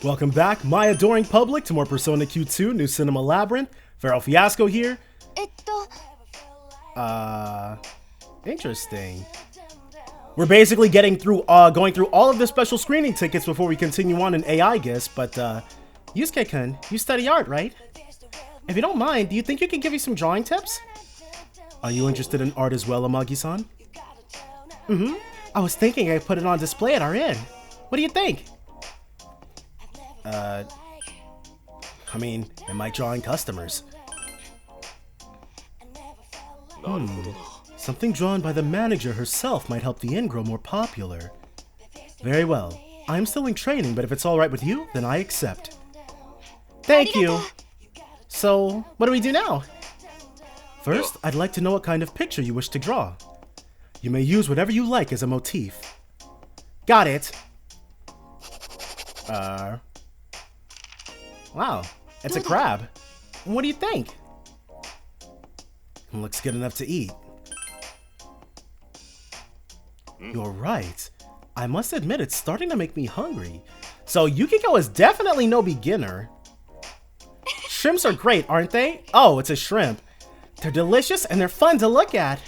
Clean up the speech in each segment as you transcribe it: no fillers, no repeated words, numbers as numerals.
Welcome back, my adoring public, to more Persona Q2 New Cinema Labyrinth. Feral Fiasco here. Interesting. We're basically going through all of the special screening tickets before we continue on in a.i.g.i.s, but Yusuke-kun, you study art, right? If you don't mind, do you think you could give me some drawing tips? Are you interested in art as well, a.i.g.i.s-san? I was thinking I'd put it on display at our inn. What do you think? I mean, am I drawing customers? Something drawn by the manager herself might help the inn grow more popular. Very well. I'm still in training, but if it's alright with you, then I accept. Thank you! So, what do we do now? First, I'd like to know what kind of picture you wish to draw. You may use whatever you like as a motif. Got it! Wow, it's a crab. What do you think? Looks good enough to eat. You're right. I must admit, it's starting to make me hungry. So Yukiko is definitely no beginner. Shrimps are great, aren't they? Oh, it's a shrimp. They're delicious and they're fun to look at.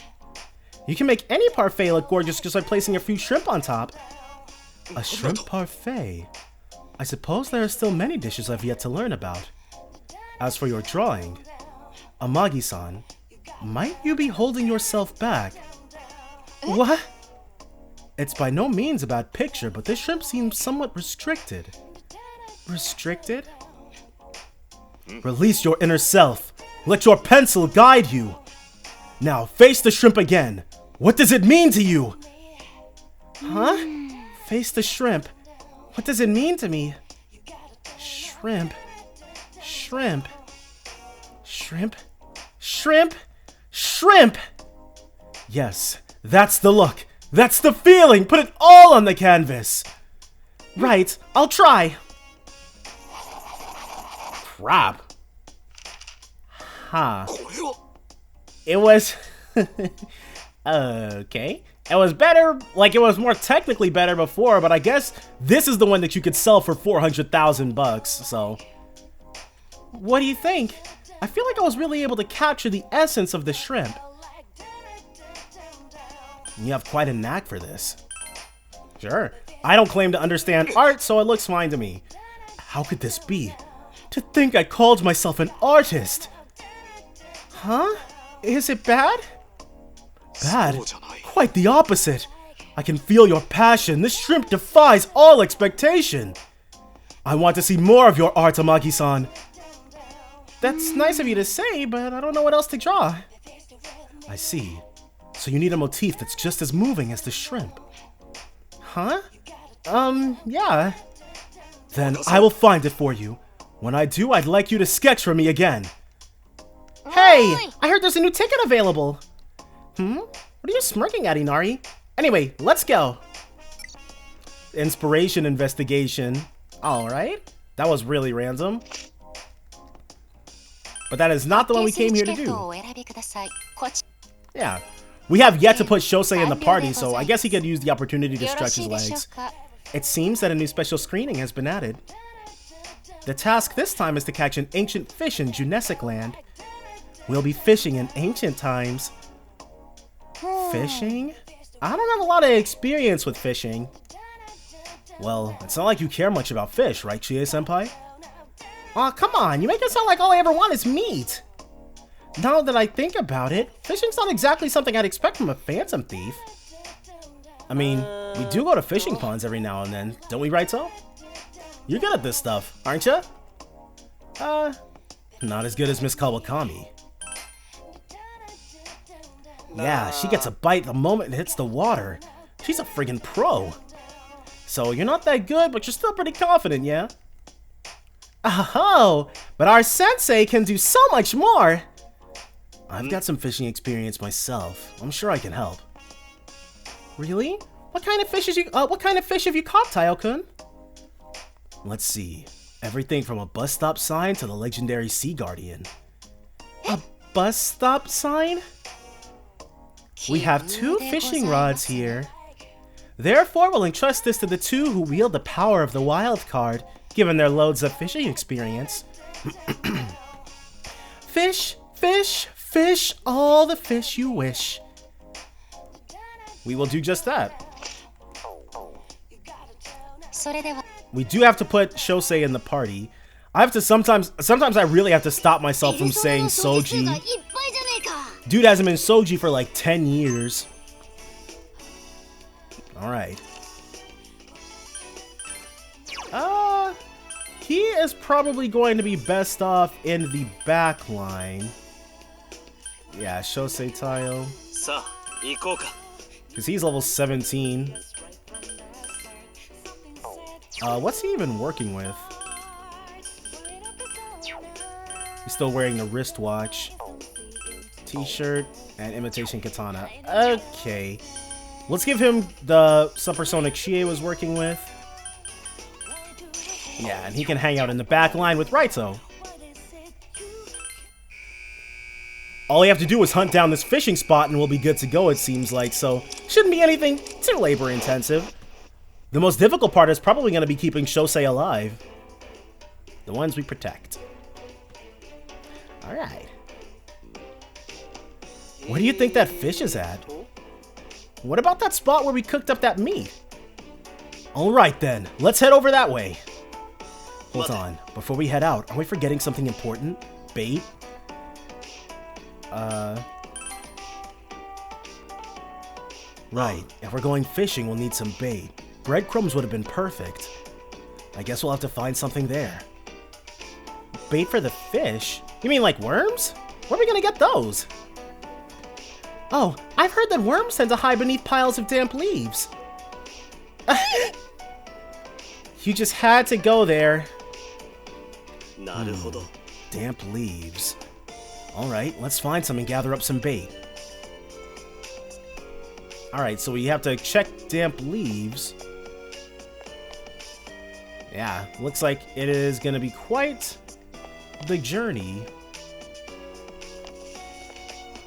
You can make any parfait look gorgeous just by placing a few shrimp on top. A shrimp parfait? I suppose there are still many dishes I've yet to learn about. As for your drawing, Amagi-san, might you be holding yourself back? What? It's by no means a bad picture, but this shrimp seems somewhat restricted. Restricted? Release your inner self. Let your pencil guide you. Now face the shrimp again. What does it mean to you? Huh? Face the shrimp. What does it mean to me? Shrimp. Shrimp. Shrimp. Shrimp. Shrimp! Yes, that's the look. That's the feeling. Put it all on the canvas. Right, I'll try. Crap. Huh. It was... okay. It was better, like it was more technically better before, but I guess this is the one that you could sell for 400,000 bucks, so. What do you think? I feel like I was really able to capture the essence of the shrimp. You have quite a knack for this. Sure. I don't claim to understand art, so it looks fine to me. How could this be? To think I called myself an artist! Huh? Is it bad? Bad? Quite the opposite. I can feel your passion. This shrimp defies all expectation. I want to see more of your art, Amagi-san. That's nice of you to say, but I don't know what else to draw. I see. So you need a motif that's just as moving as the shrimp. Huh? Yeah. Then I will find it for you. When I do, I'd like you to sketch for me again. Hey! I heard there's a new ticket available! What are you smirking at, Inari? Anyway, let's go! Inspiration investigation. Alright. That was really random. But that is not the one we came here to do. Yeah. We have yet to put Shosei in the party, so I guess he could use the opportunity to stretch his legs. It seems that a new special screening has been added. The task this time is to catch an ancient fish in Junesic land. We'll be fishing in ancient times. Fishing? I don't have a lot of experience with fishing. Well, it's not like you care much about fish, right, Chie-senpai? Aw, come on, you make it sound like all I ever want is meat. Now that I think about it, fishing's not exactly something I'd expect from a phantom thief. I mean, we do go to fishing ponds every now and then, don't we, right so? You're good at this stuff, aren't you? Not as good as Miss Kawakami. Yeah, she gets a bite the moment it hits the water. She's a friggin' pro. So you're not that good, but you're still pretty confident, yeah? Oh, but our sensei can do so much more. I've got some fishing experience myself. I'm sure I can help. Really? What kind of fish have you caught, Tayo-kun? Let's see. Everything from a bus stop sign to the legendary Sea Guardian. A bus stop sign? We have 2 fishing rods here. Therefore, we'll entrust this to the 2 who wield the power of the wild card, given their loads of fishing experience. Fish, fish, fish, all the fish you wish. We will do just that. We do have to put Shosei in the party. I have to sometimes I really have to stop myself from saying Soji. Dude hasn't been Soji for like 10 years. Alright. He is probably going to be best off in the back line. Yeah, Shosei Tayo. Because he's level 17. What's he even working with? He's still wearing the wristwatch. T-shirt and imitation katana. Okay. Let's give him the supersonic Shie was working with. Yeah, and he can hang out in the back line with Raito. All we have to do is hunt down this fishing spot and we'll be good to go, it seems like, so shouldn't be anything too labor intensive. The most difficult part is probably going to be keeping Shosei alive. The ones we protect. Alright. Where do you think that fish is at? What about that spot where we cooked up that meat? Alright then, let's head over that way. Hold on, before we head out, are we forgetting something important? Bait? Right, if we're going fishing, we'll need some bait. Breadcrumbs would have been perfect. I guess we'll have to find something there. Bait for the fish? You mean like worms? Where are we gonna get those? Oh, I've heard that worms tend to hide beneath piles of damp leaves. You just had to go there. Damp leaves. Alright, let's find some and gather up some bait. Alright, so we have to check damp leaves. Yeah, looks like it is going to be quite the journey.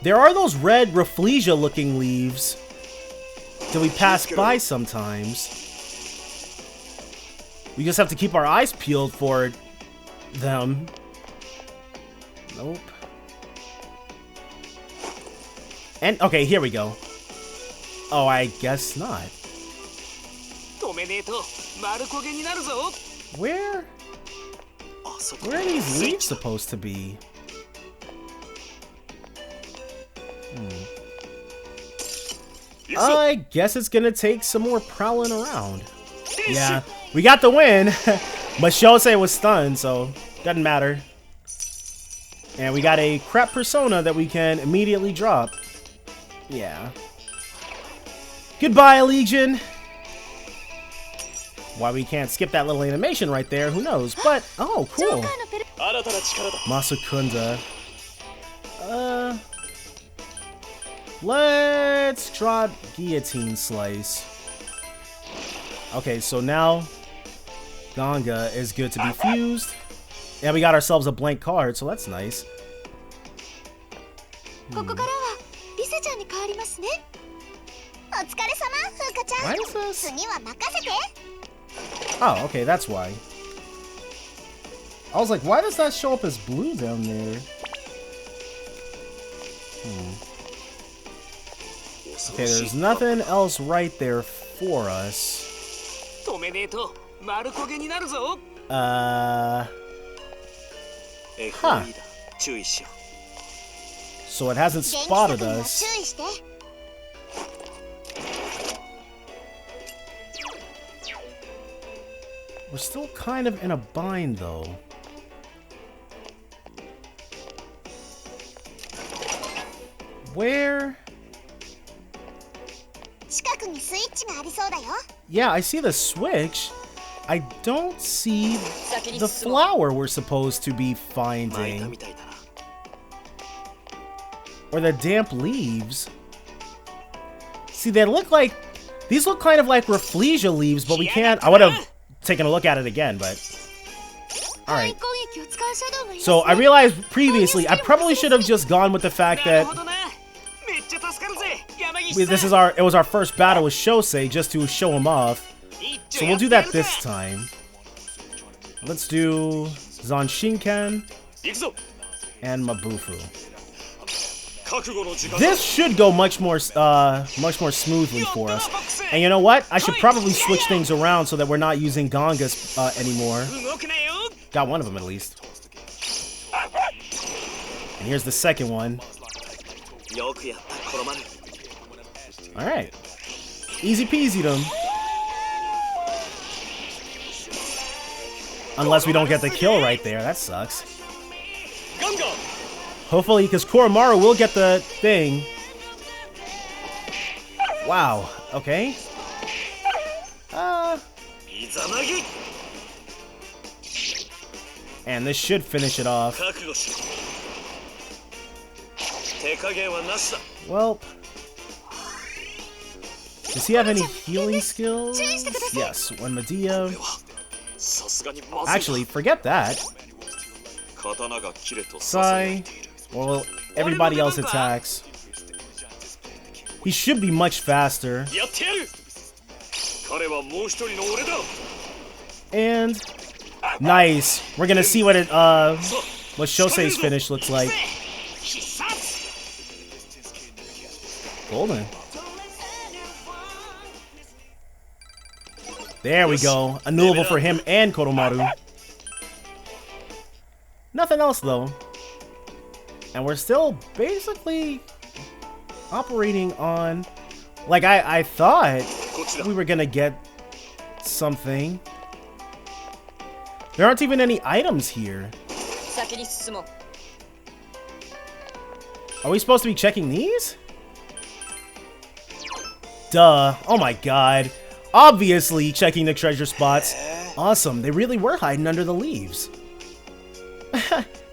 There are those red rafflesia looking leaves that we pass by sometimes. We just have to keep our eyes peeled for them. Nope. And, okay, here we go. Oh, I guess not. Where are these leaves supposed to be? I guess it's gonna take some more prowling around. Yeah, we got the win, but Shosei was stunned, so doesn't matter. And we got a crap persona that we can immediately drop. Yeah. Goodbye, Legion. Why we can't skip that little animation right there, who knows? But, oh, cool. Masakunda. Let's drop Guillotine Slice. Okay, so now Ganga is good to be fused. And we got ourselves a blank card, so that's nice. Why is this? Oh, okay, that's why. I was like, why does that show up as blue down there? Okay, there's nothing else right there for us. Huh. So it hasn't spotted us. We're still kind of in a bind, though. Where? Yeah, I see the switch. I don't see the flower we're supposed to be finding. Or the damp leaves. See, they look like... These look kind of like rafflesia leaves, but we can't... I would have taken a look at it again, but... Alright. So, I realized previously, I probably should have just gone with the fact that... It was our first battle with Shosei, just to show him off. So we'll do that this time. Let's do Zanshinken and Mabufu. This should go much more smoothly for us. And you know what? I should probably switch things around so that we're not using Gongas anymore. Got one of them at least. And here's the second one. Alright. Easy peasy them. Unless we don't get the kill right there. That sucks. Hopefully, because Koromaru will get the thing. Wow. Okay. And this should finish it off. Well, does he have any healing skills? Yes, one Medea. Actually, forget that. Sai. Well, everybody else attacks. He should be much faster. And nice. We're gonna see what Shosei's finish looks like. Golden. There we go. Unknowable for him and Koromaru. Nothing else though. And we're still basically operating on... Like, I thought we were gonna get something. There aren't even any items here. Are we supposed to be checking these? Duh. Oh my god. Obviously checking the treasure spots. Awesome. They really were hiding under the leaves.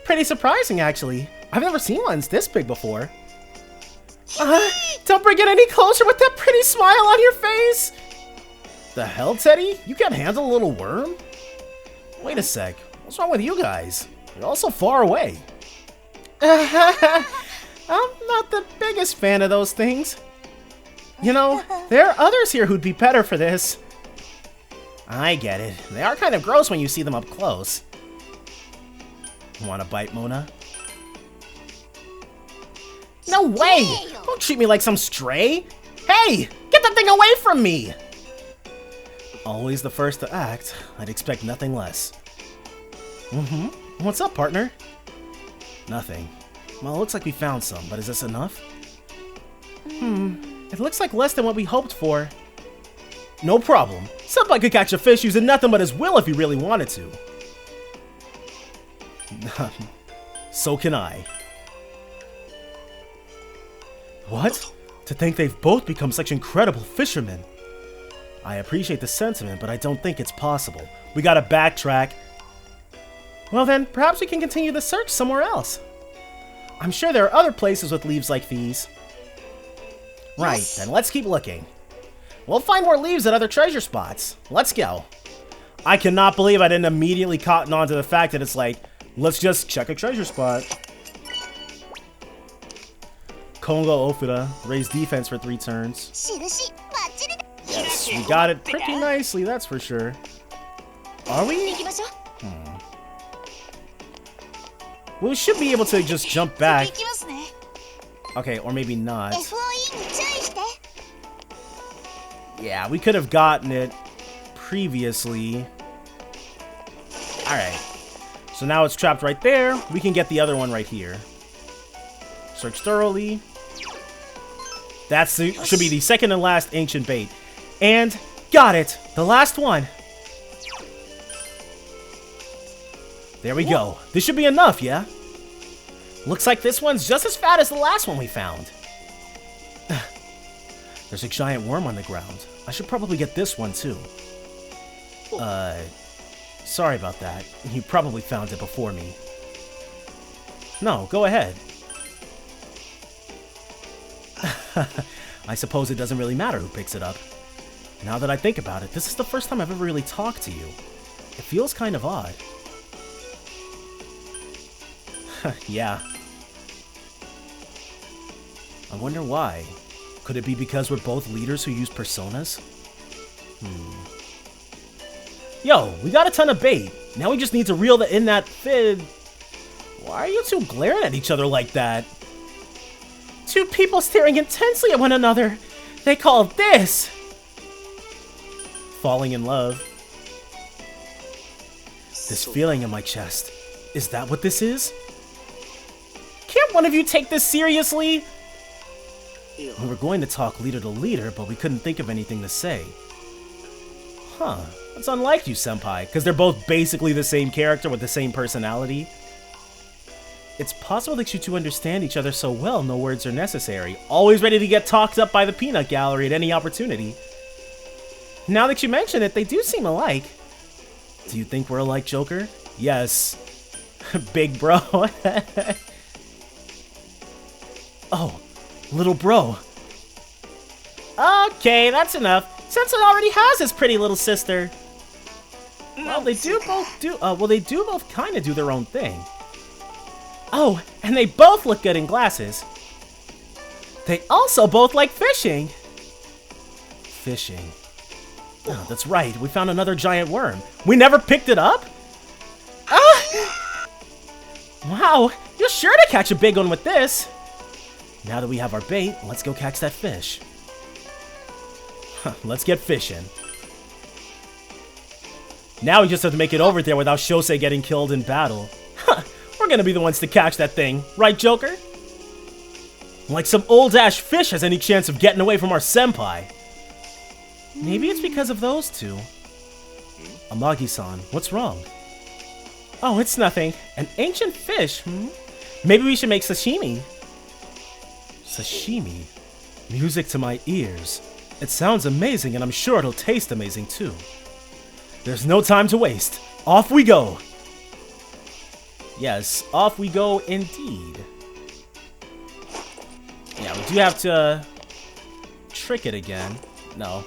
Pretty surprising, actually. I've never seen ones this big before. Don't bring it any closer with that pretty smile on your face! The hell, Teddy? You can't handle a little worm? Wait a sec. What's wrong with you guys? You're all so far away. I'm not the biggest fan of those things. You know, there are others here who'd be better for this. I get it. They are kind of gross when you see them up close. Want a bite, Mona? No way! Don't treat me like some stray! Hey! Get that thing away from me! Always the first to act. I'd expect nothing less. What's up, partner? Nothing. Well, it looks like we found some, but is this enough? It looks like less than what we hoped for. No problem. Senpai could catch a fish using nothing but his will if he really wanted to. So can I. What? To think they've both become such incredible fishermen. I appreciate the sentiment, but I don't think it's possible. We gotta backtrack. Well then, perhaps we can continue the search somewhere else. I'm sure there are other places with leaves like these. Right, then let's keep looking. We'll find more leaves at other treasure spots. Let's go. I cannot believe I didn't immediately cotton on to the fact that it's like, let's just check a treasure spot. Kongo Ofura, raise defense for 3 turns. Yes, we got it pretty nicely, that's for sure. Are we? We should be able to just jump back. Okay, or maybe not. Yeah, we could have gotten it previously. Alright. So now it's trapped right there. We can get the other one right here. Search thoroughly. Should be the second and last ancient bait. And got it! The last one! There we go. This should be enough, yeah? Looks like this one's just as fat as the last one we found. There's a giant worm on the ground. I should probably get this one too. Sorry about that. You probably found it before me. No, go ahead. I suppose it doesn't really matter who picks it up. Now that I think about it, this is the first time I've ever really talked to you. It feels kind of odd. Yeah. I wonder why. Could it be because we're both leaders who use personas? Yo, we got a ton of bait. Now we just need to reel in that fin. Why are you two glaring at each other like that? Two people staring intensely at one another. They call this falling in love. This feeling in my chest. Is that what this is? Can't one of you take this seriously? We were going to talk leader to leader, but we couldn't think of anything to say. Huh. That's unlike you, senpai, because they're both basically the same character with the same personality. It's possible that you two understand each other so well, no words are necessary. Always ready to get talked up by the peanut gallery at any opportunity. Now that you mention it, they do seem alike. Do you think we're alike, Joker? Yes. Big bro. Oh, little bro. Okay, that's enough. Sensei already has his pretty little sister. Well, they do both kind of do their own thing. Oh, and they both look good in glasses. They also both like fishing. Fishing. Oh, that's right. We found another giant worm. We never picked it up? Ah! Wow, you're sure to catch a big one with this. Now that we have our bait, let's go catch that fish. Huh, let's get fishing. Now we just have to make it over there without Shosei getting killed in battle. Huh, we're gonna be the ones to catch that thing, right, Joker? Like some old-ass fish has any chance of getting away from our senpai. Maybe it's because of those two. A.i.g.i.s, what's wrong? Oh, it's nothing. An ancient fish, Maybe we should make sashimi. Sashimi? Music to my ears. It sounds amazing, and I'm sure it'll taste amazing, too. There's no time to waste. Off we go! Yes, off we go indeed. Yeah, we do have to trick it again. No.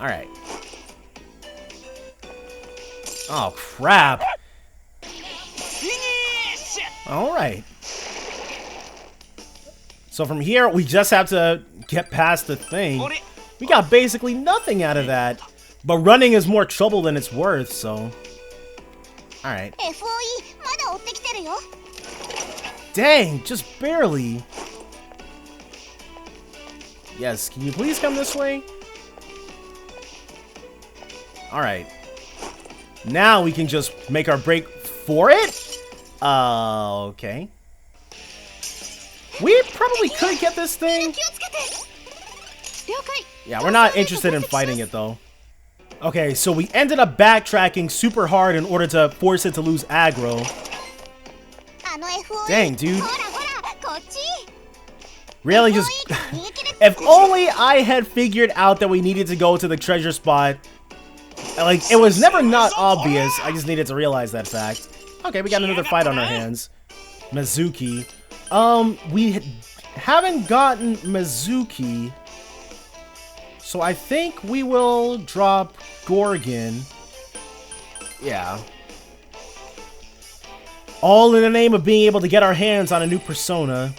Alright. Oh, crap. Alright. So from here, we just have to get past the thing. We got basically nothing out of that. But running is more trouble than it's worth, so... Alright. Dang, just barely. Yes, can you please come this way? Alright. Now we can just make our break for it? Okay. We probably could get this thing. Yeah, we're not interested in fighting it, though. Okay, so we ended up backtracking super hard in order to force it to lose aggro. Dang, dude. Really, just... If only I had figured out that we needed to go to the treasure spot. Like, it was never not obvious. I just needed to realize that fact. Okay, we got another fight on our hands. Mizuki. We haven't gotten Mizuki. So I think we will drop Gorgon. Yeah. All in the name of being able to get our hands on a new persona.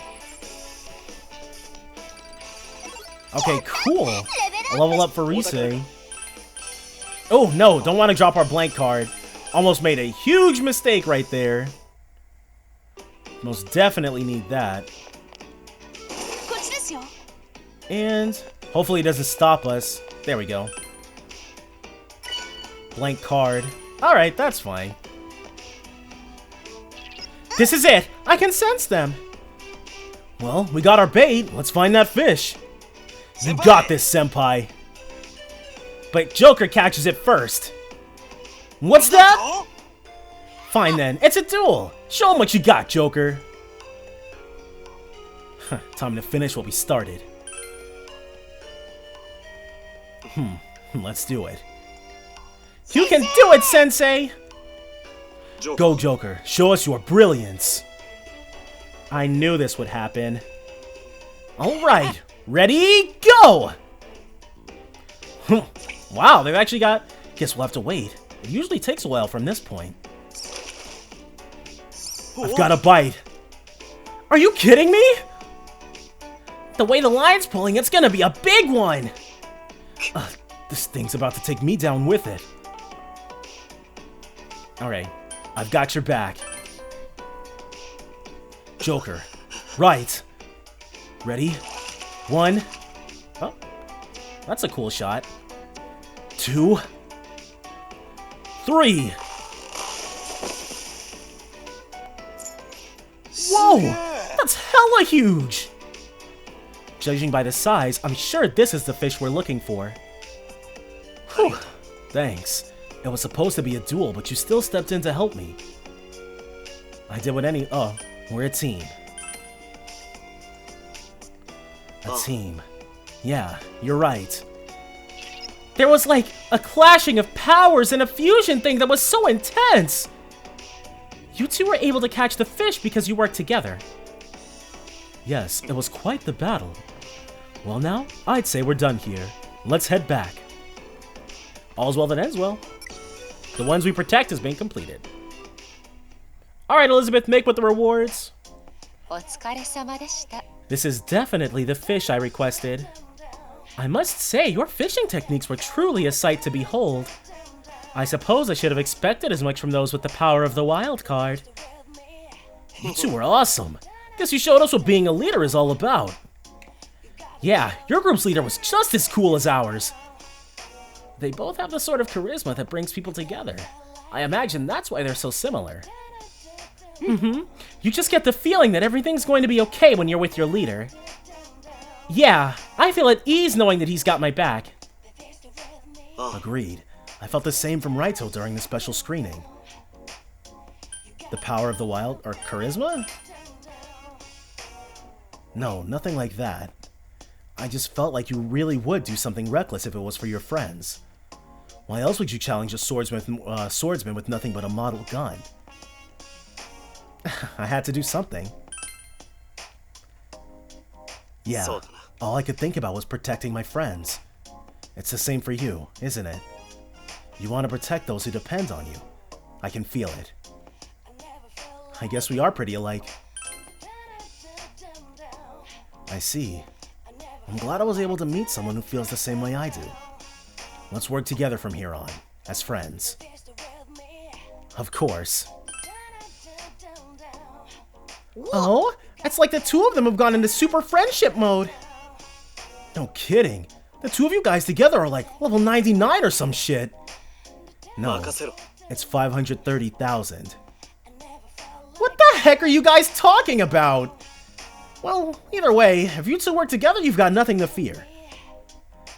Okay, cool. A level up for Rise. Oh, no, don't want to drop our blank card. Almost made a huge mistake right there. Most definitely need that. And hopefully it doesn't stop us. There we go. Blank card. Alright, that's fine. This is it! I can sense them! Well, we got our bait. Let's find that fish. You got this, senpai. But Joker catches it first. What's that? Fine then, it's a duel. Show him what you got, Joker. Time to finish what we started. Let's do it. You can do it, Sensei! Go, Joker. Show us your brilliance. I knew this would happen. Alright. Ready? Go! Wow, they've actually got... Guess we'll have to wait. It usually takes a while from this point. I've got a bite. Are you kidding me? The way the line's pulling, it's gonna be a big one! This thing's about to take me down with it. Alright, I've got your back. Joker. Right. Ready? 1. Oh, that's a cool shot. 2. 3. Whoa! That's hella huge! Judging by the size, I'm sure this is the fish we're looking for. Whew. Thanks. It was supposed to be a duel, but you still stepped in to help me. I did what any... Oh, we're a team. A team. Yeah, you're right. There was like a clashing of powers and a fusion thing that was so intense! You two were able to catch the fish because you worked together. Yes, it was quite the battle. Well now, I'd say we're done here. Let's head back. All's well that ends well. The ones we protect has been completed. Alright, Elizabeth, make with the rewards. This is definitely the fish I requested. I must say, your fishing techniques were truly a sight to behold. I suppose I should have expected as much from those with the power of the wild card. You two were awesome. Guess you showed us what being a leader is all about. Yeah, your group's leader was just as cool as ours. They both have the sort of charisma that brings people together. I imagine that's why they're so similar. You just get the feeling that everything's going to be okay when you're with your leader. Yeah, I feel at ease knowing that he's got my back. Agreed. I felt the same from Raito during the special screening. The power of the wild, or charisma? No, nothing like that. I just felt like you really would do something reckless if it was for your friends. Why else would you challenge a swordsman with nothing but a model gun? I had to do something. Yeah, all I could think about was protecting my friends. It's the same for you, isn't it? You want to protect those who depend on you. I can feel it. I guess we are pretty alike. I see. I'm glad I was able to meet someone who feels the same way I do. Let's work together from here on, as friends. Of course. Oh, it's like the two of them have gone into super friendship mode. No kidding. The two of you guys together are like level 99 or some shit. No, it's 530,000. What the heck are you guys talking about? Well, either way, if you two work together, you've got nothing to fear.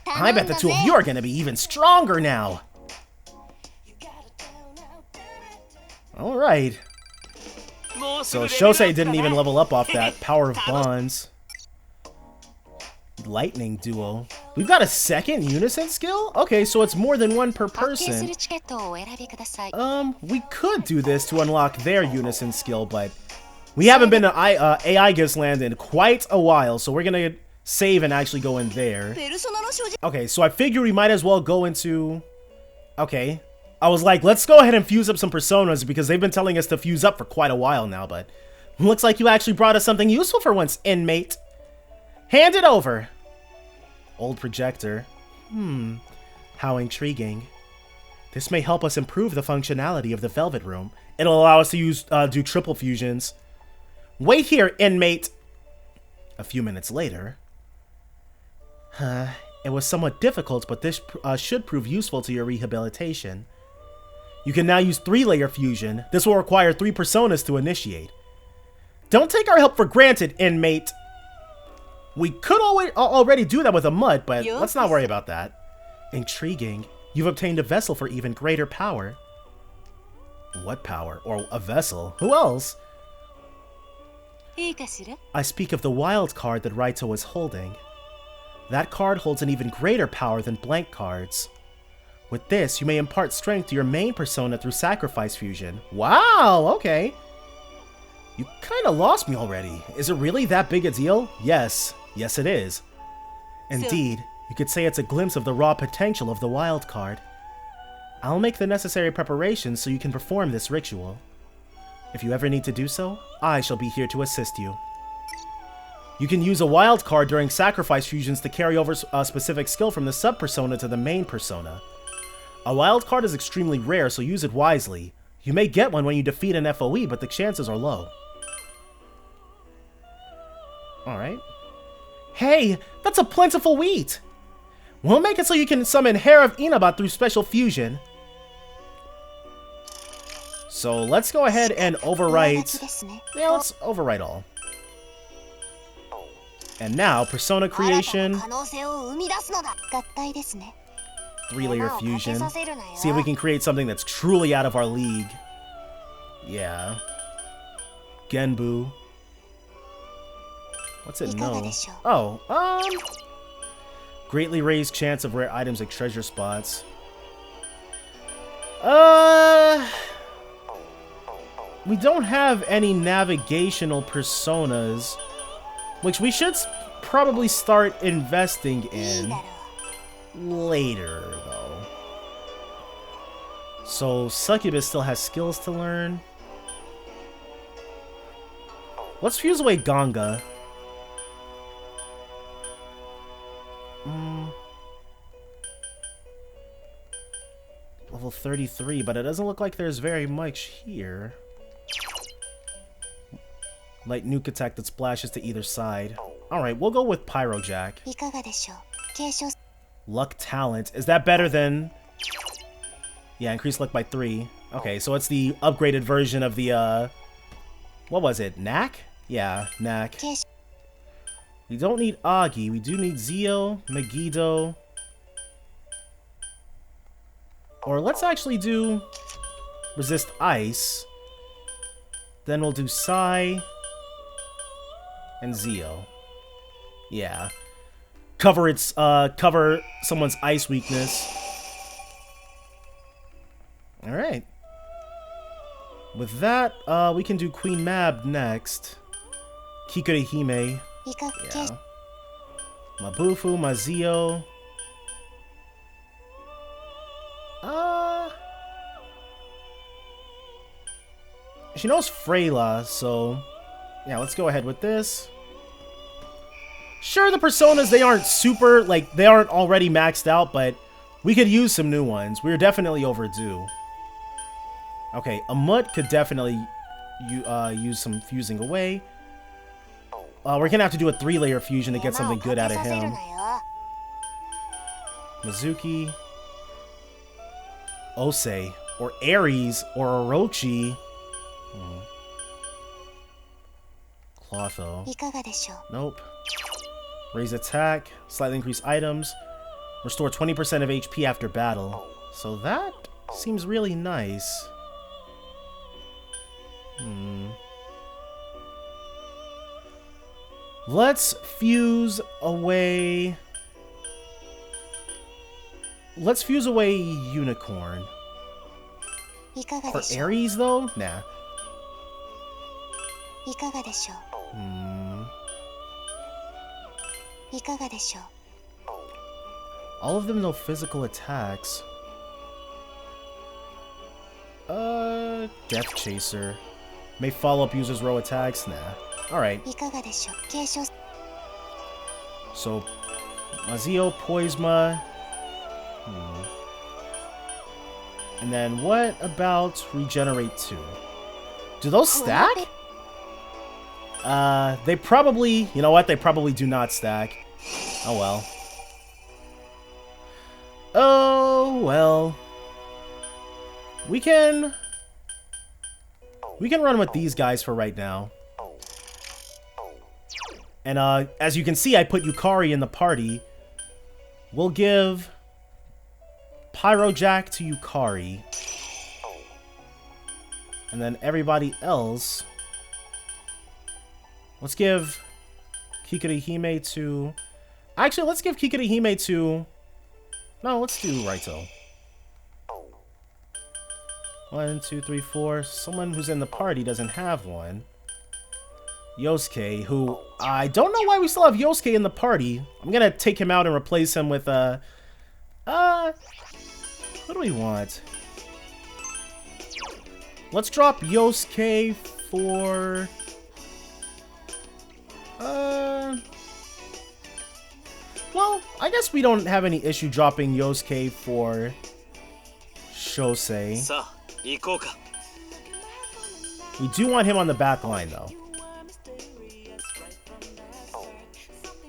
I bet the two of you are gonna be even stronger now. Alright. So Shosei didn't even level up off that. Power of Bonds. Lightning Duo. We've got a second unison skill? Okay, so it's more than one per person. We could do this to unlock their unison skill, but we haven't been to a.i.g.i.s land in quite a while, so we're gonna save and actually go in there. Okay, so I figure we might as well go into... Okay. I was like, let's go ahead and fuse up some personas because they've been telling us to fuse up for quite a while now, but looks like you actually brought us something useful for once, inmate. Hand it over. Old projector. How intriguing. This may help us improve the functionality of the Velvet Room. It'll allow us to use do triple fusions. Wait here, inmate. A few minutes later. It was somewhat difficult, but this should prove useful to your rehabilitation. You can now use 3-layer fusion. This will require 3 personas to initiate. Don't take our help for granted, inmate. We could already do that with a mud, but let's not worry about that. Intriguing. You've obtained a vessel for even greater power. What power? Or a vessel? Who else? I speak of the wild card that Raito is holding. That card holds an even greater power than blank cards. With this, you may impart strength to your main persona through sacrifice fusion. Wow, okay. You kinda lost me already. Is it really that big a deal? Yes. Yes, it is. Indeed, you could say it's a glimpse of the raw potential of the wild card. I'll make the necessary preparations so you can perform this ritual. If you ever need to do so, I shall be here to assist you. You can use a wild card during sacrifice fusions to carry over a specific skill from the sub-persona to the main persona. A wild card is extremely rare, so use it wisely. You may get one when you defeat an FOE, but the chances are low. Alright. Hey, that's a plentiful wheat! We'll make it so you can summon Hair of Inaba through special fusion. So let's go ahead and overwrite... Yeah, let's overwrite all. And now, Persona Creation. 3-layer fusion. See if we can create something that's truly out of our league. Yeah. Genbu. What's it know? Oh, greatly raised chance of rare items like treasure spots. We don't have any navigational personas, which we should probably start investing in later, though. So, Succubus still has skills to learn. Let's fuse away Ganga. Level 33, but it doesn't look like there's very much here. Light nuke attack that splashes to either side. Alright, we'll go with Pyrojack. Luck talent. Is that better than... Yeah, increase luck by 3. Okay, so it's the upgraded version of the, what was it? Knack? Yeah, Knack. We don't need Agi. We do need Zio, Megiddo. Or let's actually do Resist Ice. Then we'll do Sai and Zio. Yeah. Cover someone's ice weakness. Alright. With that, we can do Queen Mab next. Kikure Hime. Yeah. Mabufu, Mazio. She knows Freyla, so... Yeah, let's go ahead with this. Sure, the personas, they aren't super... Like, they aren't already maxed out, but... We could use some new ones. We're definitely overdue. Okay, Amut could definitely use some fusing away. We're gonna have to do a 3-layer fusion to get something good out of him. Mizuki. Osei. Or Ares. Or Orochi. Clotho. Nope. Raise attack. Slightly increase items. Restore 20% of HP after battle. So that seems really nice. Let's fuse away... Let's fuse away Unicorn. For Ares, though? Nah. All of them know physical attacks. Death Chaser. May follow up users' row attacks? Nah. Alright. So, Mazio, Poisma. And then what about Regenerate 2? Do those stack? They probably... You know what? They probably do not stack. Oh well. Oh well. We can run with these guys for right now. And as you can see, I put Yukari in the party. We'll give Pyrojack to Yukari. And then everybody else... Let's give Kikure Hime to... Actually, let's give Kikure Hime to... No, let's do Raito. 1, 2, 3, 4. Someone who's in the party doesn't have one. Yosuke, who... I don't know why we still have Yosuke in the party. I'm gonna take him out and replace him with, what do we want? Let's drop Yosuke for... Well, I guess we don't have any issue dropping Yosuke for Shosei. We do want him on the back line, though.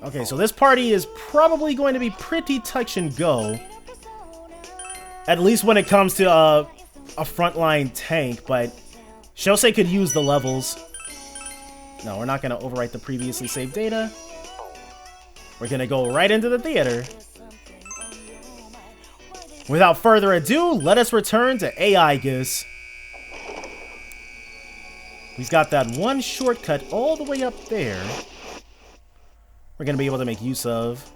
Okay, so this party is probably going to be pretty touch and go. At least when it comes to a frontline tank, but Shosei could use the levels. No, we're not going to overwrite the previously saved data. We're going to go right into the theater. Without further ado, let us return to a.i.g.i.s. We've got that one shortcut all the way up there. We're going to be able to make use of.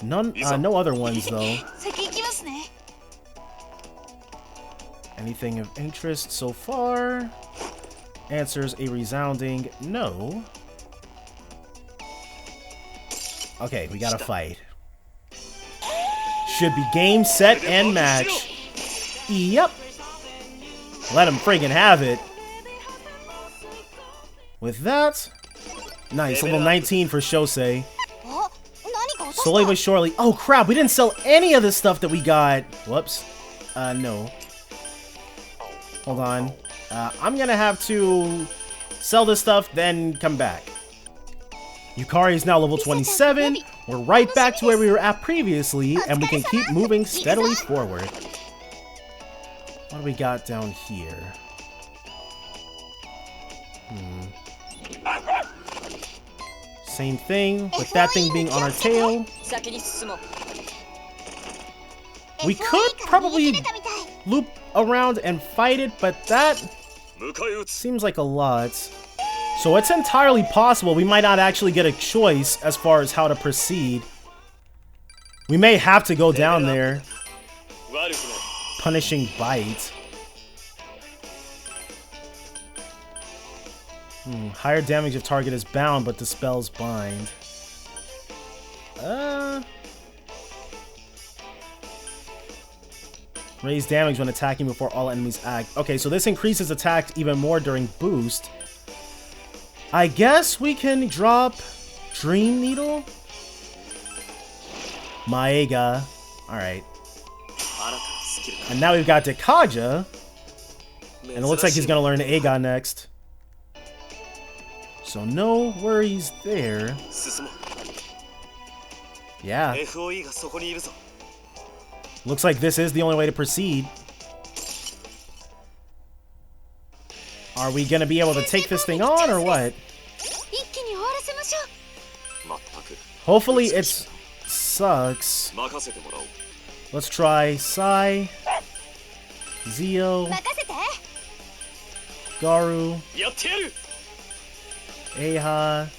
No other ones, though. Anything of interest so far? Answers a resounding no. Okay, we gotta fight. Should be game, set, and match. Yep. Let him friggin' have it. With that, nice, level 19 for Shosei. Slowly but surely. Oh crap, we didn't sell any of the stuff that we got. Whoops. No. Hold on. I'm gonna have to sell this stuff, then come back. Yukari is now level 27. We're right back to where we were at previously, and we can keep moving steadily forward. What do we got down here? Same thing, with that thing being on our tail. We could probably loop around and fight it, but that seems like a lot. So it's entirely possible we might not actually get a choice as far as how to proceed. We may have to go down there. Punishing bite. Higher damage if target is bound, but dispels bind. Raise damage when attacking before all enemies act. Okay, so this increases attack even more during boost. I guess we can drop Dream Needle? Maega. Alright. And now we've got Dekaja. And it looks like he's gonna learn a.i.g.i.s next. So no worries there. Yeah. Looks like this is the only way to proceed. Are we gonna be able to take this thing on or what? Hopefully it sucks. Let's try Sai, Zio, Garu, a.i.g.i.s.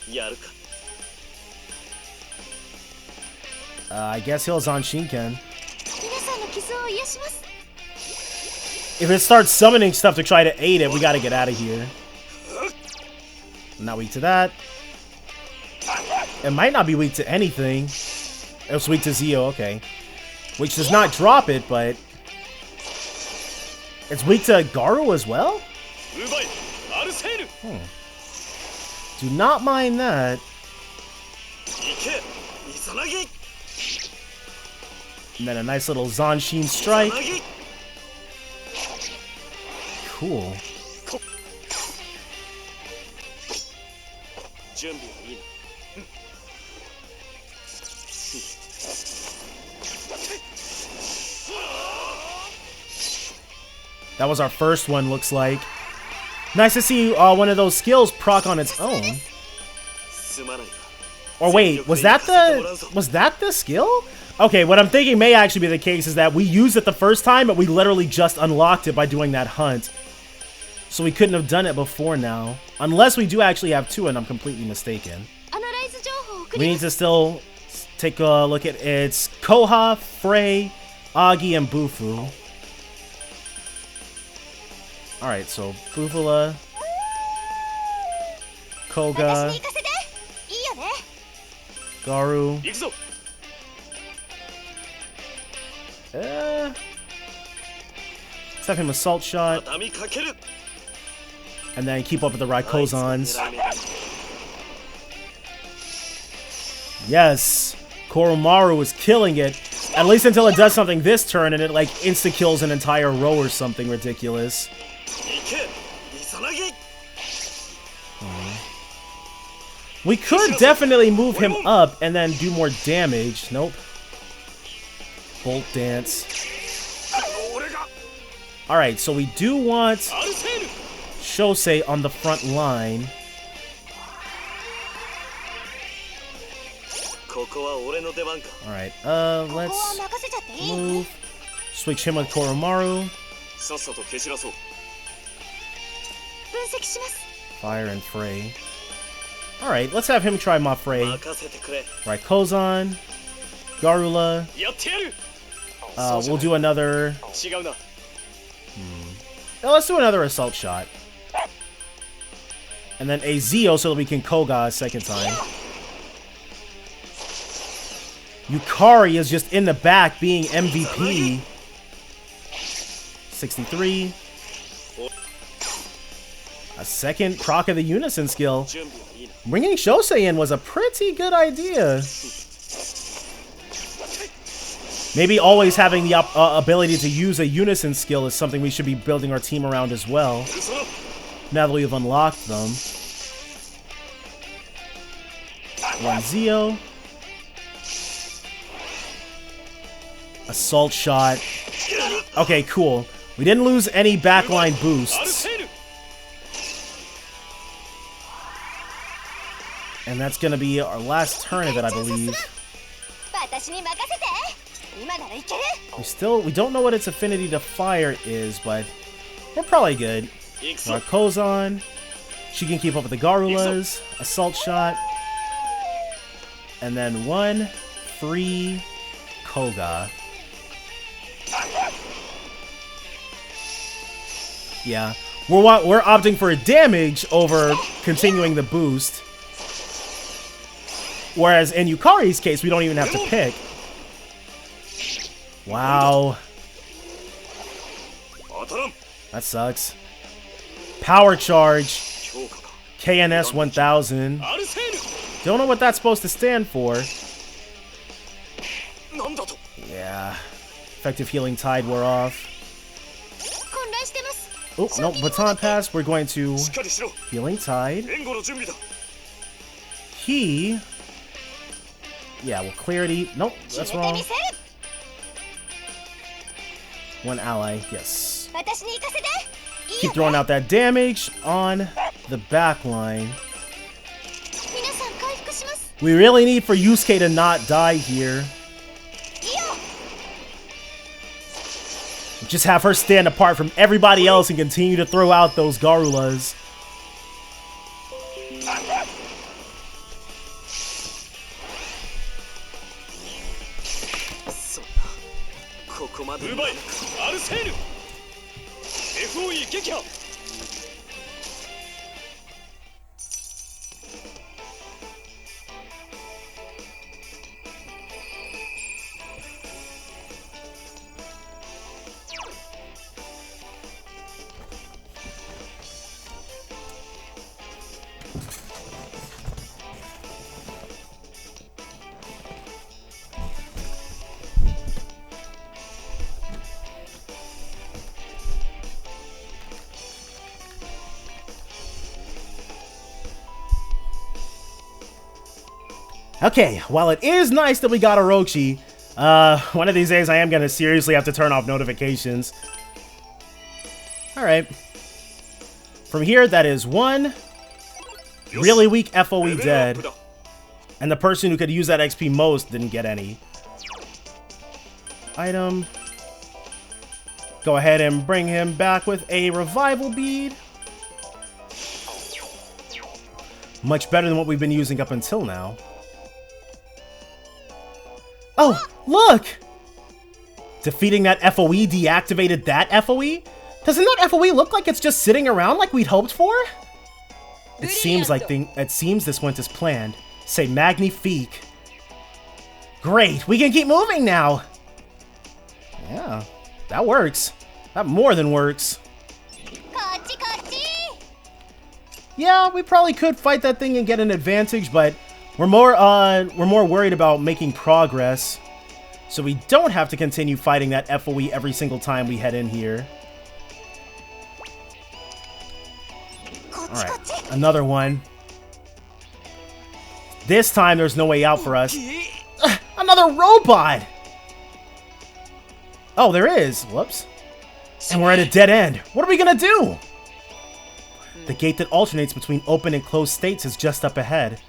I guess he'll Zanshinken. If it starts summoning stuff to try to aid it, we gotta get out of here. I'm not weak to that. It might not be weak to anything. It's weak to Zio, okay. Which does not drop it, but... It's weak to Garu as well? Do not mind that. And then a nice little Zanshin strike. Cool. That was our first one, looks like. Nice to see one of those skills proc on its own. Or wait, was that the skill? Okay, what I'm thinking may actually be the case is that we used it the first time, but we literally just unlocked it by doing that hunt. So we couldn't have done it before now. Unless we do actually have two and I'm completely mistaken. We need to still take a look at its Koha, Frey, Agi, and Bufu. Alright, so Bufula, Koga, Garu. Let's have him assault shot. And then keep up with the Raikozans. Yes. Koromaru is killing it. At least until it does something this turn and it like insta-kills an entire row or something ridiculous. We could definitely move him up and then do more damage. Nope. Bolt Dance. Alright, so we do want Shosei on the front line. Alright, let's move. Switch him with Koromaru. Fire and Frey. Alright, let's have him try Mafrey. Right, Kozan. Garula. We'll do another... let's do another Assault Shot. And then a Zio so that we can Koga a second time. Yukari is just in the back being MVP. 63. A second proc of the Unison skill. Bringing Shosei in was a pretty good idea. Maybe always having the ability to use a Unison skill is something we should be building our team around as well. Now that we've unlocked them. One Zio. Assault Shot. Okay, cool. We didn't lose any backline boosts. And that's gonna be our last turn of it, I believe. We don't know what its affinity to fire is, but we're probably good. Our Kozan. She can keep up with the Garulas. Assault Shot. And then 1, 3, Koga. Yeah, we're opting for a damage over continuing the boost. Whereas in Yukari's case, we don't even have to pick. Wow. That sucks. Power Charge. KNS 1000. Don't know what that's supposed to stand for. Yeah. Effective Healing Tide wore off. Oh, no, Baton Pass. We're going to Healing Tide. He... Yeah, well, Clarity. Nope, that's wrong. One ally, yes. Keep throwing out that damage on the back line. We really need for Yusuke to not die here. Just have her stand apart from everybody else and continue to throw out those Garulas. Okay, while it is nice that we got Orochi, one of these days I am going to seriously have to turn off notifications. Alright. From here, that is 1 really weak FOE dead. And the person who could use that XP most didn't get any. Item. Go ahead and bring him back with a revival bead. Much better than what we've been using up until now. Oh, look! Defeating that FOE deactivated that FOE? Doesn't that FOE look like it's just sitting around like we'd hoped for? It seems this went as planned. Say magnifique. Great, we can keep moving now! Yeah, that works. That more than works. Yeah, we probably could fight that thing and get an advantage, but We're more worried about making progress, so we don't have to continue fighting that FOE every single time we head in here. Alright, another one. This time there's no way out for us. Another robot! Oh, there is. Whoops. And we're at a dead end. What are we gonna do? The gate that alternates between open and closed states is just up ahead.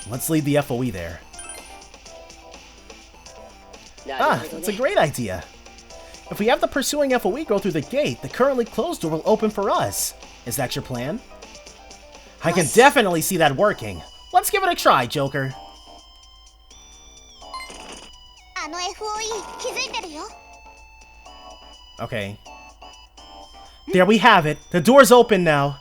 Let's leave the FOE there. Ah, that's a great idea. If we have the pursuing FOE go through the gate, the currently closed door will open for us. Is that your plan? I can definitely see that working. Let's give it a try, Joker. Okay. There we have it. The door's open now.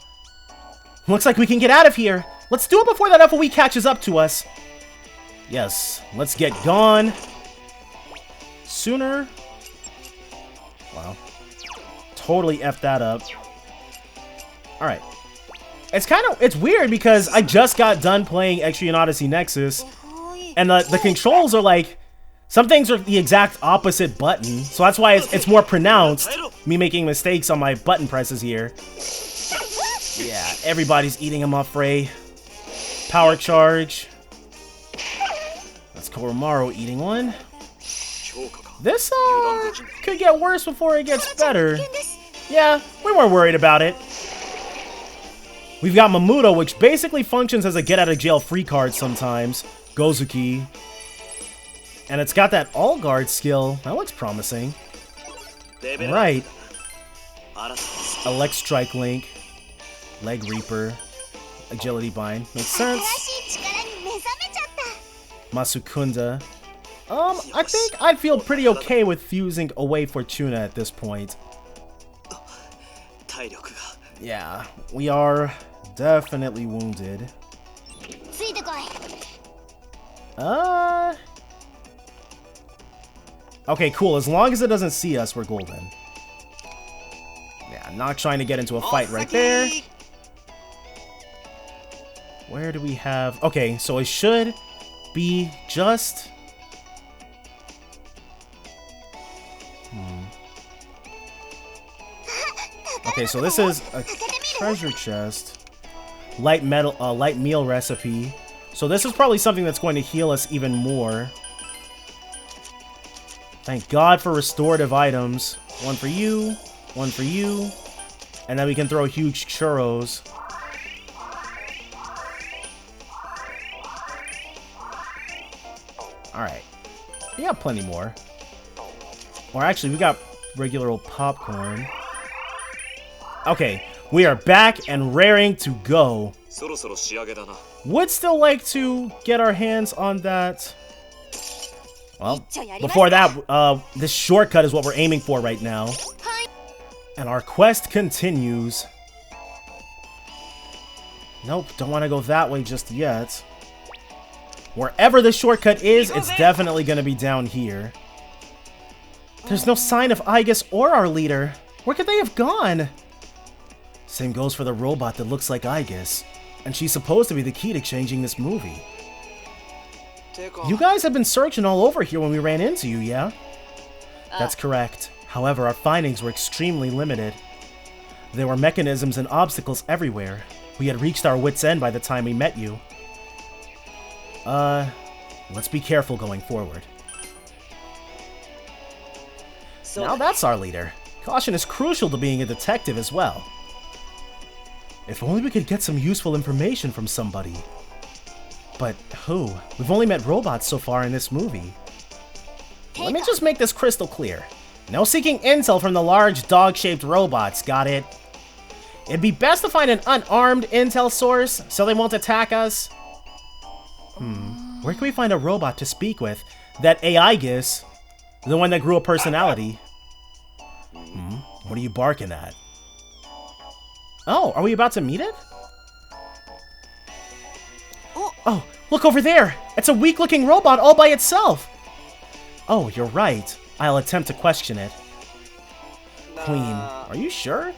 Looks like we can get out of here. Let's do it before that FOE catches up to us. Yes, let's get gone. Sooner. Wow. Totally effed that up. Alright. It's weird because I just got done playing Etrian Odyssey Nexus, and the controls are like, some things are the exact opposite button, so that's why it's more pronounced, me making mistakes on my button presses here. Yeah, everybody's eating him up, Frey. Power charge. That's Koromaru eating one. This, could get worse before it gets better. Yeah, we weren't worried about it. We've got Mamuto, which basically functions as a get-out-of-jail-free card sometimes. Gozuki. And it's got that all-guard skill. That looks promising. Right. Elect Strike Link. Leg Reaper. Agility Bind. Makes sense. Masukunda. I think I'd feel pretty okay with fusing away Fortuna at this point. Yeah, we are definitely wounded. Okay, cool. As long as it doesn't see us, we're golden. Yeah, not trying to get into a fight right there. Where do we have... Okay, so it should be just... Okay, so this is a treasure chest. Light meal recipe. So this is probably something that's going to heal us even more. Thank God for restorative items. One for you, one for you. And then we can throw huge churros. Alright. We got plenty more. Or actually, we got regular old popcorn. Okay, we are back and raring to go. Would still like to get our hands on that. Well, before that, this shortcut is what we're aiming for right now. And our quest continues. Nope, don't want to go that way just yet. Wherever the shortcut is, it's definitely going to be down here. There's no sign of a.i.g.i.s or our leader. Where could they have gone? Same goes for the robot that looks like a.i.g.i.s. And she's supposed to be the key to changing this movie. You guys have been searching all over here when we ran into you, yeah? That's correct. However, our findings were extremely limited. There were mechanisms and obstacles everywhere. We had reached our wits' end by the time we met you. Let's be careful going forward. Now that's our leader. Caution is crucial to being a detective as well. If only we could get some useful information from somebody. But who? We've only met robots so far in this movie. Let me just make this crystal clear. No seeking intel from the large dog-shaped robots, got it? It'd be best to find an unarmed intel source so they won't attack us. Where can we find a robot to speak with? That a.i.g.i.s? The one that grew a personality. What are you barking at? Oh, are we about to meet it? Oh, look over there! It's a weak-looking robot all by itself! Oh, you're right. I'll attempt to question it. Queen, are you sure?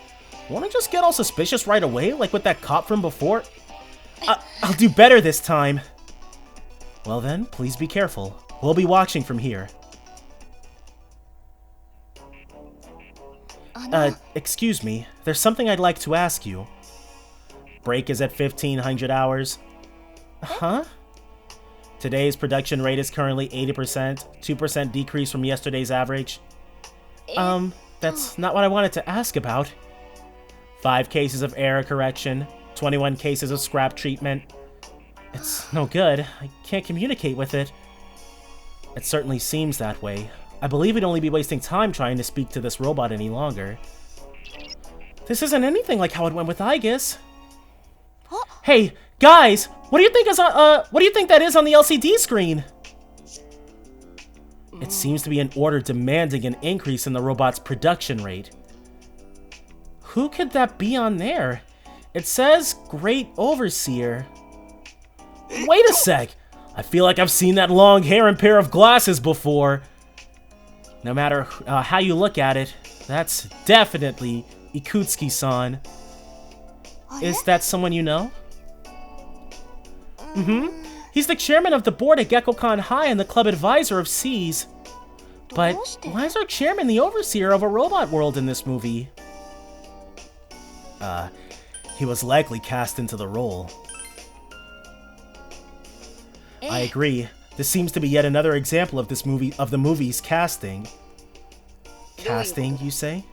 Wanna just get all suspicious right away, like with that cop from before? I'll do better this time. Well then, please be careful. We'll be watching from here. Excuse me. There's something I'd like to ask you. Break is at 1,500 hours. Huh? Today's production rate is currently 80%, 2% decrease from yesterday's average. That's not what I wanted to ask about. 5 cases of error correction, 21 cases of scrap treatment. It's no good. I can't communicate with it. It certainly seems that way. I believe we'd only be wasting time trying to speak to this robot any longer. This isn't anything like how it went with a.i.g.i.s. Hey, guys! What do you think is what do you think that is on the LCD screen? It seems to be an order demanding an increase in the robot's production rate. Who could that be on there? It says Great Overseer. Wait a sec! I feel like I've seen that long hair and pair of glasses before. No matter how you look at it, that's definitely Ikutsuki-san. Is that someone you know? Mm-hmm. He's the chairman of the board at Gekkoukan High and the club advisor of C's. But why is our chairman the overseer of a robot world in this movie? He was likely cast into the role. I agree. This seems to be yet another example of the movie's casting. Casting, you say?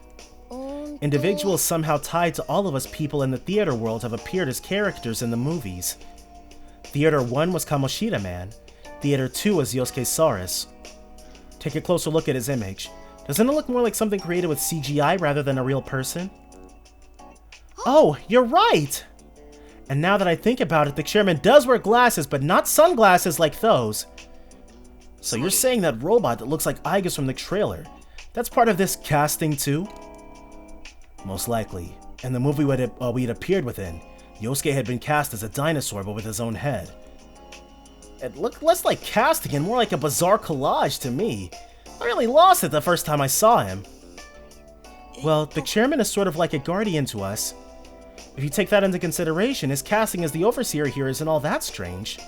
Individuals somehow tied to all of us people in the theater world have appeared as characters in the movies. Theater 1 was Kamoshida Man. Theater 2 was Yosuke Saris. Take a closer look at his image. Doesn't it look more like something created with CGI rather than a real person? Oh, you're right! And now that I think about it, the chairman does wear glasses, but not sunglasses like those. So you're saying that robot that looks like a.i.g.i.s from the trailer, that's part of this casting too? Most likely. In the movie we'd appeared within, Yosuke had been cast as a dinosaur but with his own head. It looked less like casting and more like a bizarre collage to me. I really lost it the first time I saw him. Well, the chairman is sort of like a guardian to us. If you take that into consideration, his casting as the overseer here isn't all that strange.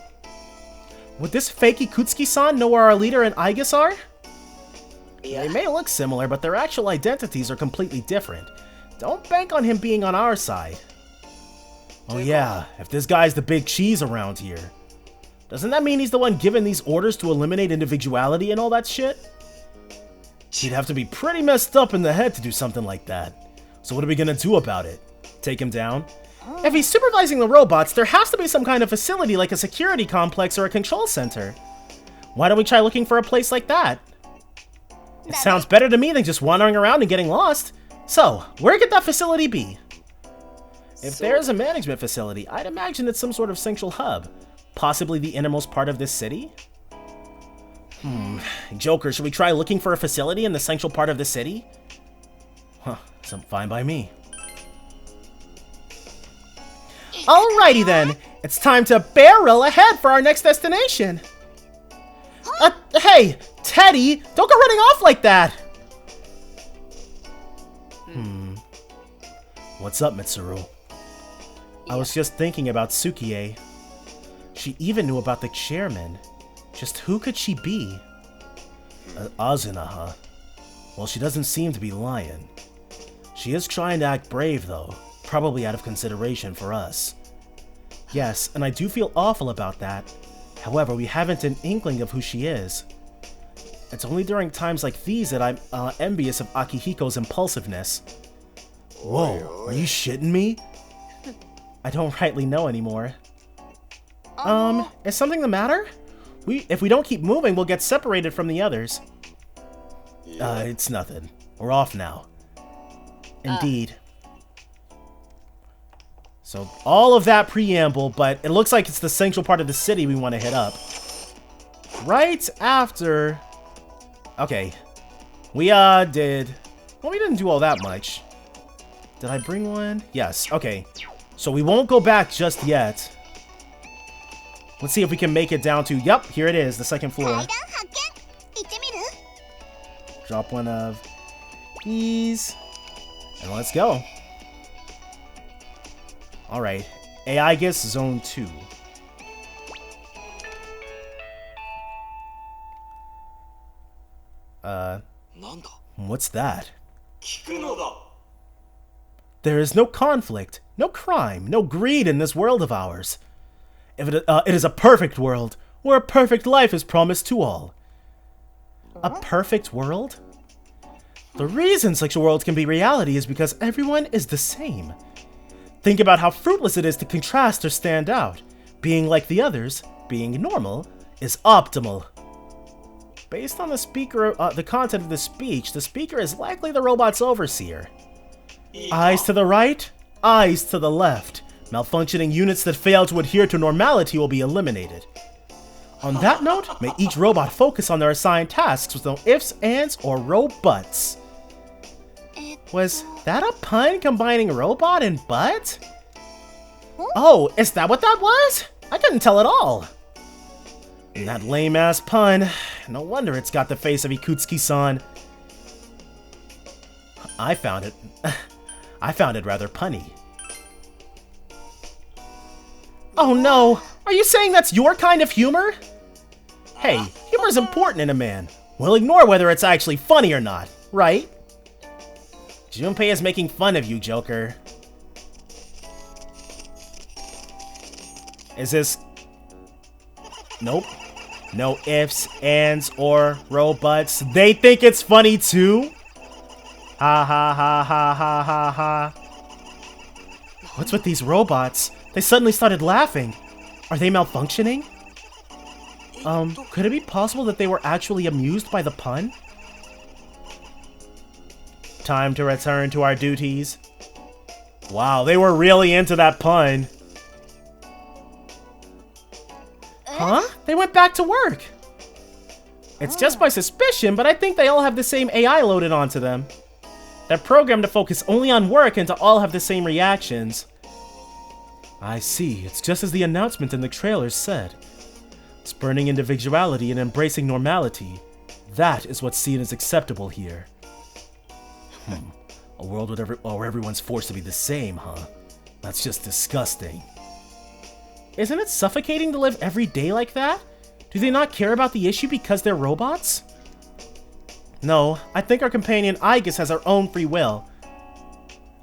Would this fake Ikutsuki-san know where our leader and a.i.g.i.s are? Yeah. They may look similar, but their actual identities are completely different. Don't bank on him being on our side. Oh yeah, if this guy's the big cheese around here, doesn't that mean he's the one giving these orders to eliminate individuality and all that shit? He'd have to be pretty messed up in the head to do something like that. So what are we gonna do about it? Take him down? If he's supervising the robots, there has to be some kind of facility like a security complex or a control center. Why don't we try looking for a place like that? It sounds better to me than just wandering around and getting lost. So, where could that facility be? If there's a management facility, I'd imagine it's some sort of central hub. Possibly the innermost part of this city? Joker, should we try looking for a facility in the central part of the city? Huh, so fine by me. Alrighty then, it's time to barrel ahead for our next destination. Hey, Teddy, don't go running off like that. What's up, Mitsuru? I was just thinking about Sukie. She even knew about the chairman. Just who could she be? Azuna, huh? Well, she doesn't seem to be lying. She is trying to act brave, though. Probably out of consideration for us. Yes, and I do feel awful about that. However, we haven't an inkling of who she is. It's only during times like these that I'm envious of Akihiko's impulsiveness. Whoa, are you shitting me? I don't rightly know anymore. Is something the matter? If we don't keep moving, we'll get separated from the others. It's nothing. We're off now. Indeed. So, all of that preamble, but it looks like it's the central part of the city we want to hit up. Right after... Okay. We, did... Well, we didn't do all that much. Did I bring one? Yes, okay. So we won't go back just yet. Let's see if we can make it down to... Yep, here it is, the second floor. Drop one of these. And let's go. Alright. a.i.g.i.s Zone 2. What's that? There is no conflict, no crime, no greed in this world of ours. It is a perfect world, where a perfect life is promised to all. A perfect world? The reason such a world can be reality is because everyone is the same. Think about how fruitless it is to contrast or stand out. Being like the others, being normal, is optimal. Based on the content of the speech, the speaker is likely the robot's overseer. Eyes to the right, eyes to the left. Malfunctioning units that fail to adhere to normality will be eliminated. On that note, may each robot focus on their assigned tasks with no ifs, ands, or robots. Was that a pun combining robot and butt? Oh, is that what that was? I couldn't tell at all. And that lame-ass pun. No wonder it's got the face of Ikutsuki-san. I found it rather punny. Oh no! Are you saying that's your kind of humor? Hey, humor's important in a man. We'll ignore whether it's actually funny or not, right? Junpei is making fun of you, Joker. Is this... Nope. No ifs, ands, or robots. They think it's funny too? Ha ha ha ha ha ha ha. What's with these robots? They suddenly started laughing. Are they malfunctioning? Could it be possible that they were actually amused by the pun? Time to return to our duties. Wow, they were really into that pun. Huh? They went back to work. It's just my suspicion, but I think they all have the same AI loaded onto them. They're programmed to focus only on work and to all have the same reactions. I see. It's just as the announcement in the trailers said. Spurning individuality and embracing normality. That is what's seen as acceptable here. A world where everyone's forced to be the same, huh? That's just disgusting. Isn't it suffocating to live every day like that? Do they not care about the issue because they're robots? No, I think our companion a.i.g.i.s has her own free will.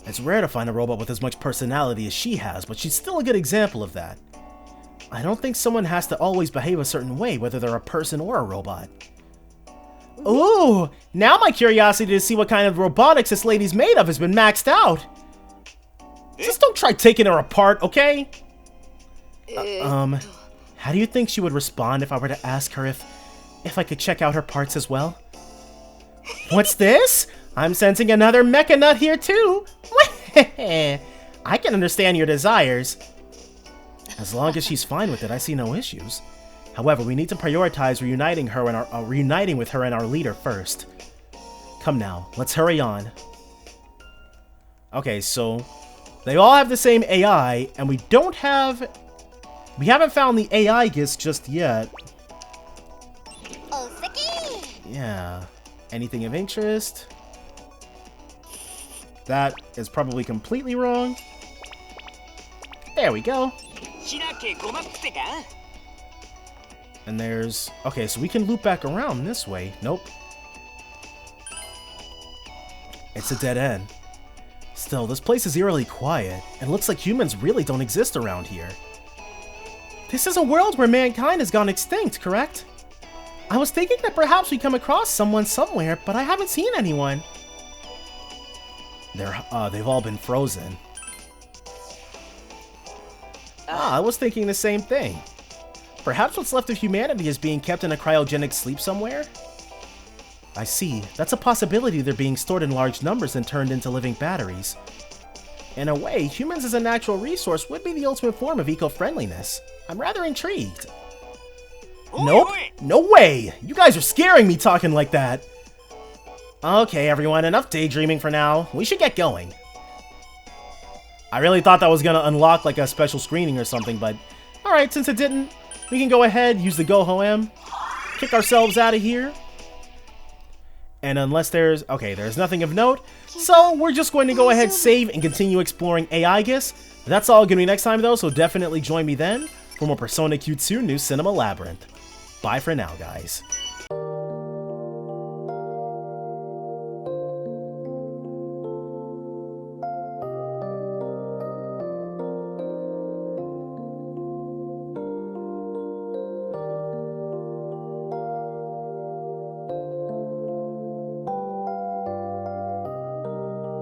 It's rare to find a robot with as much personality as she has, but she's still a good example of that. I don't think someone has to always behave a certain way, whether they're a person or a robot. Ooh, now my curiosity to see what kind of robotics this lady's made of has been maxed out. Just don't try taking her apart, okay? How do you think she would respond if I were to ask her if I could check out her parts as well? What's this? I'm sensing another mecha nut here too. I can understand your desires. As long as she's fine with it, I see no issues. However, we need to prioritize reuniting with her and our leader first. Come now, let's hurry on. Okay, so they all have the same AI, and we haven't found the a.i.g.i.s just yet. Yeah. Anything of interest? That is probably completely wrong. There we go. And there's... Okay, so we can loop back around this way. Nope. It's a dead end. Still, this place is eerily quiet, and looks like humans really don't exist around here. This is a world where mankind has gone extinct, correct? I was thinking that perhaps we come across someone somewhere, but I haven't seen anyone. They've all been frozen. I was thinking the same thing. Perhaps what's left of humanity is being kept in a cryogenic sleep somewhere? I see. That's a possibility. They're being stored in large numbers and turned into living batteries. In a way, humans as a natural resource would be the ultimate form of eco-friendliness. I'm rather intrigued. Nope. No way! You guys are scaring me talking like that. Okay, everyone, enough daydreaming for now. We should get going. I really thought that was gonna unlock like a special screening or something, but... Alright, since it didn't, we can go ahead, use the Go-Ho-M, kick ourselves out of here. And unless there's nothing of note, so we're just going to go ahead, save, and continue exploring a.i.g.i.s. That's all gonna be next time though, so definitely join me then for more Persona Q2 New Cinema Labyrinth. Bye for now, guys.